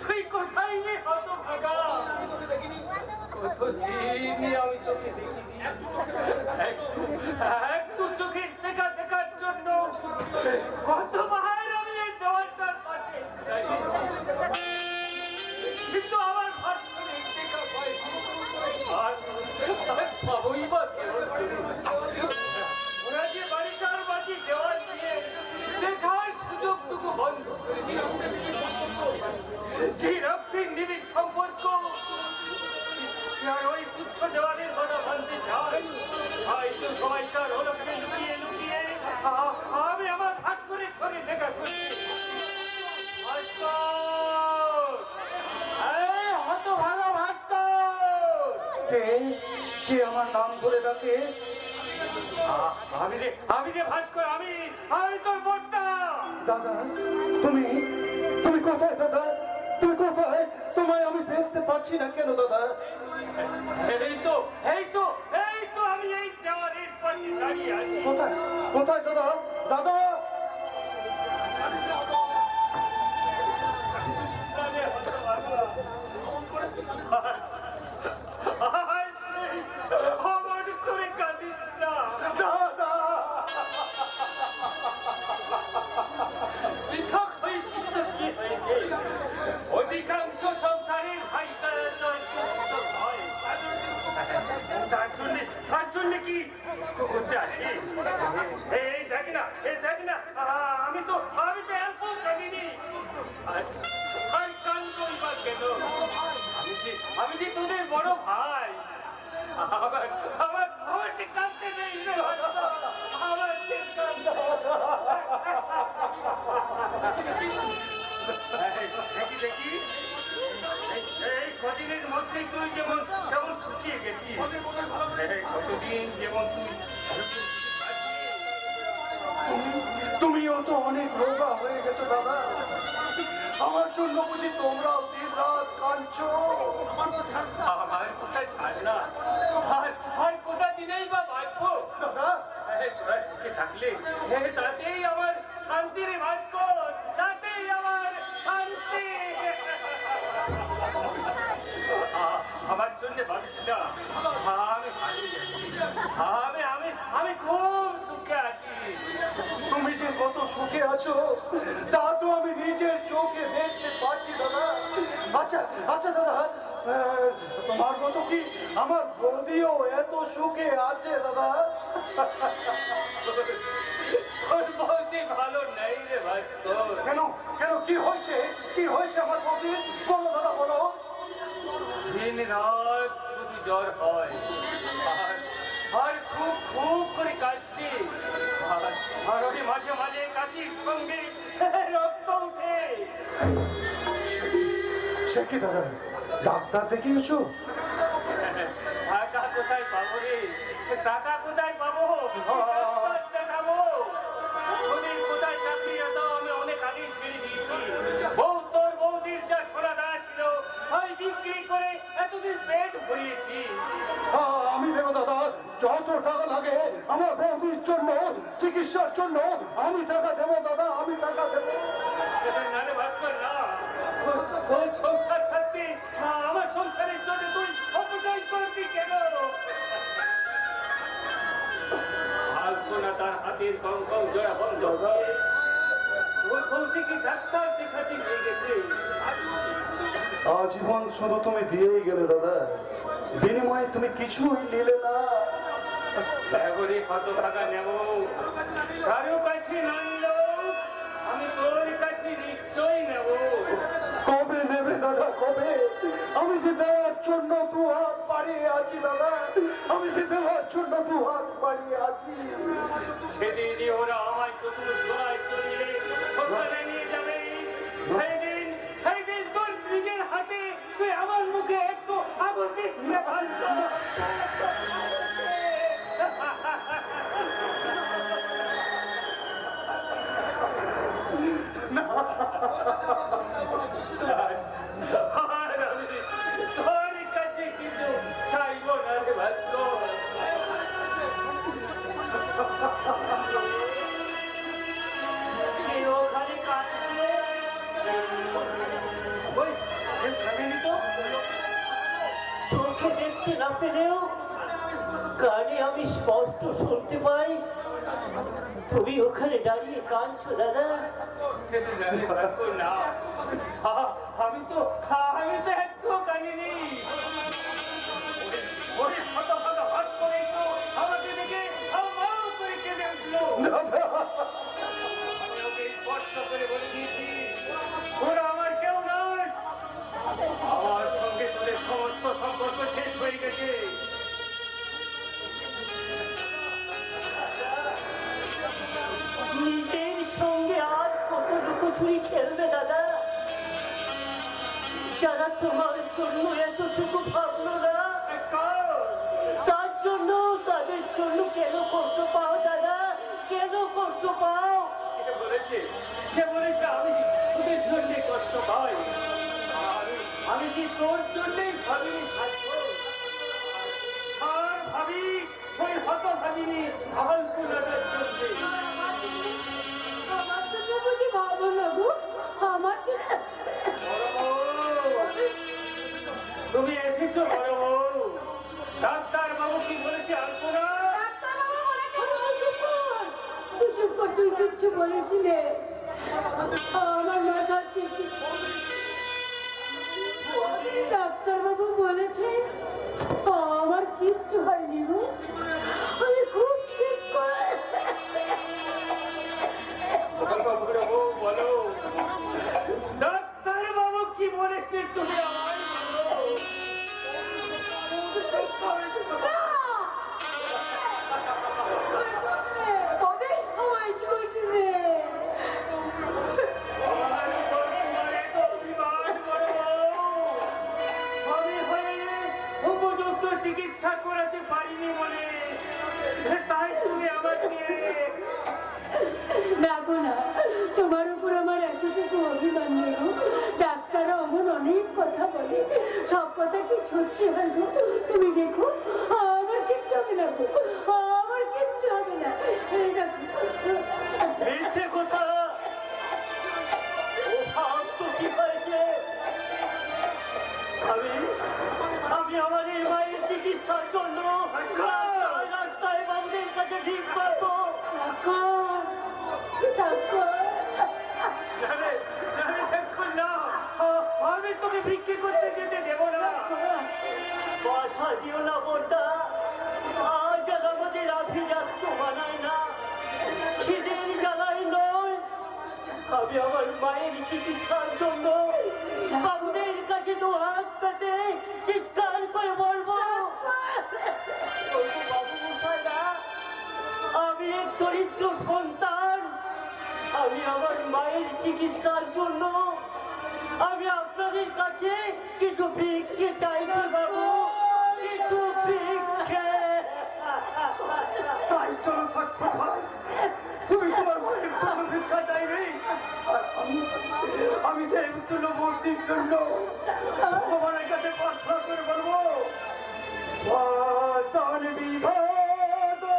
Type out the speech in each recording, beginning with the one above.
তুই কোথায় রে হতভাগা? কতদিন আমি তোকে দেখিনি, একটু চোখের দেখা দেখার জন্য কতবার আমি এই দেওয়ালটার পাশে কিন্তু আমার ভাস্করের দেখা পাই আর পাবই বা ওরা যে বাড়িটার মাঝে দেওয়াল দিয়ে দেখার সুযোগটুকু বন্ধ করে দিয়েছে। যে রক্তিম নিবিড় সম্পর্ক আর ওই তুচ্ছ দেওয়ালের কথা ভাঙতে চাই, হয়তো সবাইকার হলকে লুকিয়ে লুকিয়ে আমি আমার ভাস্করের সঙ্গে দেখা করি। ভাস্কর, হতভাগা ভাস্কর! কে আমার নাম ধরে ডাকে? আমি যে ভাস্কর, আমি তোর বড়টা। দাদা, তুমি তুমি কোথায় দাদা? তুমি কোথায়? তোমায় আমি দেখতে পাচ্ছি না কেন দাদা? এই তো আমি এই দেওয়ালের পাশে দাঁড়িয়ে আছি। কোথায় কোথায় দাদা? দাদা, অধিকাংশ সংসারের ভাই তার জন্য কি করতে আছি? এই দেখ না আমি তো অল্প কাঁদিনি। আর কান্দই বা কেন? আমি যে তোদের বড় ভাই। আমার যে কাঁদতে নেই, আমার যে দেখি এই কদিনের মধ্যেই তুই যেমন শুকিয়ে গেছিস, কতদিন যেমন তুই তুমিও তো অনেক রোগা হয়ে গেছো দাদা। আমার জন্য বুঝি তোমরাও দিন রাত কাঁদছো? আমার কোথায় ছাড় না, আর কোথা দিনেই বা বাঁচবো দাদা। তোরা সুখে থাকলে তাতেই আমার শান্তি রে ভাস্কর, তাতেই আমার শান্তি। আমার জন্য ভাবিস না, আমি ভালোই আছি, আমি খুব সুখে আছি। তুমি যে কত সুখে আছো তা তো আমি নিজের চোখে দেখতে পাচ্ছি দাদা। আচ্ছা আচ্ছা দাদা, তোমার মতো কি আমার বৌদিও এত সুখে আছে দাদা? তোর বৌদি ভালো নেই রে ভাস্কর। কেন কেন কি হয়েছে? কি হয়েছে আমার বৌদি? বলো দাদা বলো। দিন রাত শুধু জ্বর হয় আর খুব খুব করে কাশছে, আর ওই মাঝে মাঝে কাশির সঙ্গে রক্ত উঠে। সে কি দাদা, ডাক্তার দেখিয়েছো? টাকা কোথায় পাবো রে, টাকা কোথায় পাবো? দেখাবো ওদের কোথায় চাকরি দাও, আমি অনেক আগেই ছেড়ে দিয়েছি। তোর বৌদির যা সোনা দাঁড়া ছিল ওই বিক্রি করে এতদিন পেট ভরিয়েছি। আমি দেবো দাদা, যত টাকা লাগে আমার বৌদির জন্য, চিকিৎসার জন্য আমি টাকা দেবো দাদা, আমি টাকা দেবো। না রে ভাস্কর না, তোর সংসার থাকতে আমার সংসারের জন্য তুই অপচয় করবি কেন? ভাগ্য না তার হাতের কঙ্কন জোড়া বন্ধ, তোর বলছে কি ডাক্তার দেখাতে নিয়ে গেছে। আজীবন শুধু তুমি দিয়েই গেলে দাদা, বিনিময়ে তুমি কিছুই নিলে না। এবারে কত টাকা নেব? কারো কাছে নাইলো, আমি তোর কাছে নিশ্চয়ই নেব। কবে নেবে দাদা, কবে? আমি যে দেওয়ার জন্য দু হাত বাড়িয়ে আছি দাদা, আমি যে দেওয়ার জন্য দু হাত বাড়িয়ে আছি। সেদিনই ওরা আমায় চতুর্থরায় চড়িয়ে শ্মশানে নিয়ে যাবে। সেইদিন তোর নিজের হাতে তুই আমার মুখে একটু আগুন দিচ্ছি। তোর কাছে কিছু চাইব না রে ভাস্কর। কেউ পেলেও কানে আমি স্পষ্ট শুনতে পাই তুমি ওখানে দাঁড়িয়ে কাঁদছো দাদা। না, আমি তো একটু কাঁদিনি। ওরে ফটো ফটো হাত করে তো আমাকে দেখে হাউ করে কেঁদে উঠলো। আমি ওকে স্পষ্ট করে বলে দিয়েছি, ওরা আমার কেউ নয়, আমার সঙ্গে তোদের সমস্ত সম্পর্ক শেষ হয়ে গেছে। নিজের সঙ্গে আর কত লুকোচুরি খেলবে দাদা? যারা তোমার জন্য এতটুকু ভাবলো না, তার জন্য তাদের জন্য কেন কষ্ট পাও দাদা? কেন কষ্ট পাও? সে বলেছে আমি তোদের জন্য কষ্ট পাই। আমি যে তোর জন্যই ভাবিনি সাধ্য, আর ভাবি ওই হত ভাবিনি আলপনাটার জন্য। আমার জন্য বুঝি ভালো না গো? আমার জন্য তুমি এসেছো বড় বউ। ডাক্তার বাবু কি বলেছে আলপনা? ডাক্তারবাবু বলেছে তুই চুপ কর, তুই কিচ্ছু বলিসনে। আমার মাথা থেকে ডাক্তারবাবু বলেছে আমার কিচ্ছু হয়নি গো। আমি খুব ঠিক করে বলো ডাক্তার বাবু কি বলেছে তুমি আমায় বলো। চিকিৎসা করাতে পারিনি বলে তাই তুমি আমার নিয়ে ডাকো না, তোমার উপর আমার এতটুকু অভিমান নেই গো। ডাক্তাররা অমন অনেক কথা বলে, সব কথা কি সত্যি হয় গো? তুমি দেখো আমার কিচ্ছু হবে না গো, আমার কিচ্ছু হবে না। এই দেখো মিথ্যে কথা। ও ভাব তো কি হয়েছে? আমি আমার এই মায়ের চিকিৎসার জন্য রাস্তায় বাবুদের কাছে ভিক পাবো। আমি তোকে বিক্রি করতে যেতে দেবো না। বাধা দিও না বোনটা, আজ আর আমাদের আভিজাত্য মানায় না, খিদের জ্বালায় নয়। আমি আমার মায়ের চিকিৎসার জন্য বাবুদের কাছে তো হাত পেতে চিৎকার করে বলবো, বাবু মশাইরা আমি এক দরিদ্র সন্তান, আমি আমার মায়ের চিকিৎসার জন্য আমি আপনাদের কাছে কিছু ভিক্ষে চাইছি বাবু, কিছু ভিক্ষে। তাই চলো সাক্ষর ভাই, তুমি তোমার মায়ের জন্য ভিক্ষা চাইবে, আর আমি দেবতুল্য মূর্তির জন্য ভগবানের কাছে প্রার্থনা করে বলবো, বাসন বিধাতা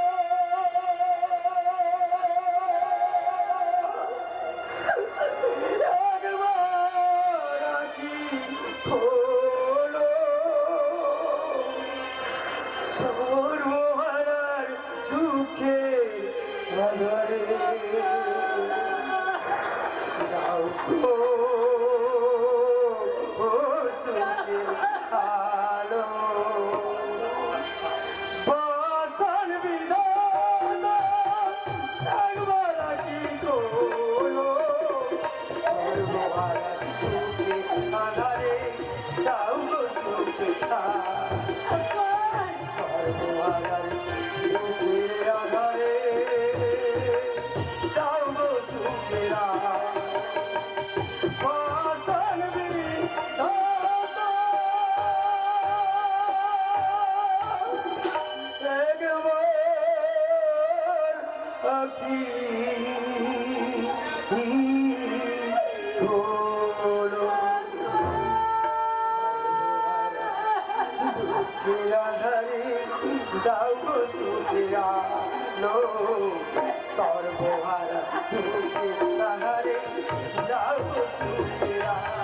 সর্বহারার দুঃখে আধারে দাও গো সূর্যের আলো, বাসন বিধাতা একবার কি করো, সর্বহারার দুঃখে আধারে দাও গো সূর্যের সর্বহারার দুঃখের আধারে দাও গো সূর্যের বাসন বিধাতা একবার আখি খোলো, দুঃখের আধারে দাও গো সুখের আলো, সর্বহারা দুঃখের আধারে দাও গো সুখের আলো,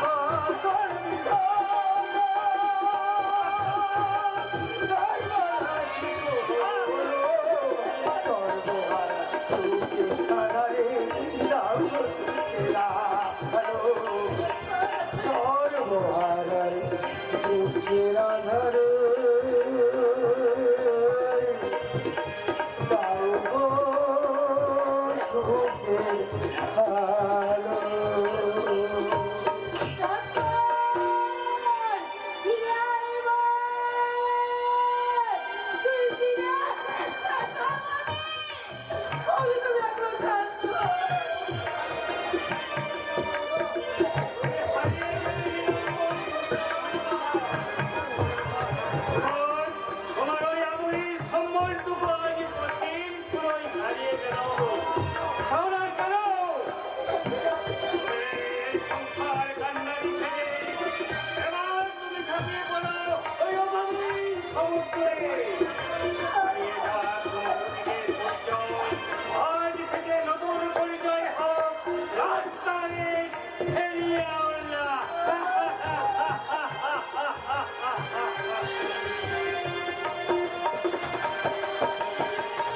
বাসন বিধাতা মহারাজ সুখে আধারে দাও গো সুখেরা আলো চর মহারাজ সুখের আধারে দাও গো সুখের আলো তোমার ওই আগুনের সম্বলটুকু আজ প্রতিদিন হারিয়ে গেল। কারণ